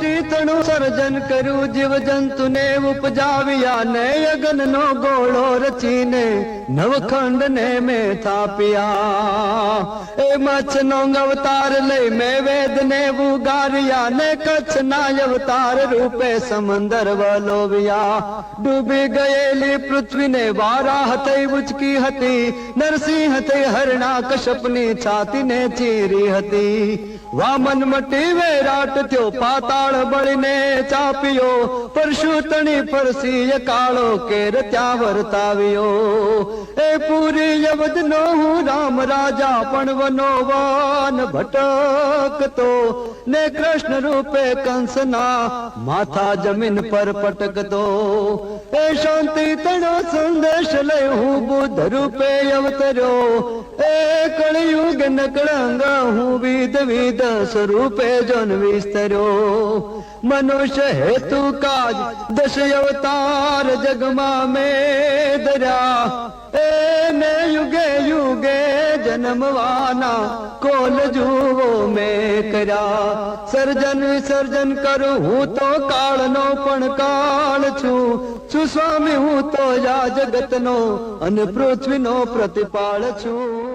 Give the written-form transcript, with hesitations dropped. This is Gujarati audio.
સૃષ્ટિ તણું સર્જન કર્યું, જીવ જંતુને ઉપજાવ્યા ને અગન નો ગોળો રચીને નવખંડ ને મેં થાપ્યા. એ મચ્છ નો અવતાર લઈ મેં વેદ ને ઉગાર્યા ને કચ્છ ના અવતાર રૂપે સમંદર વલોવ્યા. ડૂબી ગયેલી પૃથ્વીને વારાહ થઈ ઉચકી હતી, નરસિંહ થઈ હરણા કશ્યપની છાતીને ચીરી હતી. વામન મટી વેરાટ થયો, પાતાળ બળીને ચાપ્યો, પરશુતણી પરસી કાળો કેર ત્યાં વર્તાવ્યો. એ પૂરી અવધનો હું રામ રાજા પણ વનો વન ભટકતો ને કૃષ્ણ રૂપે કંસના માથા જમીન પર પટકતો. એ શાંતિ તણો સંદેશ લઈ હું બુદ્ધ રૂપે અવતર્યો, એ કળિયુગ નકળંગ હું વિધ વિધ સ્વરૂપે જન વિસ્તર્યો. મનુષ્ય હેતુ કાજ દશ અવતાર જગમાં મેં ધર્યા, એને યુગે યુગે જન્મવાના કોલ જુઓ મેં કર્યા. સર્જન વિસર્જન કરું હું તો કાળનો પણ કાળ છું, સ્વામી હું તો આ જગતનો અને પૃથ્વીનો પ્રતિપાળ છું.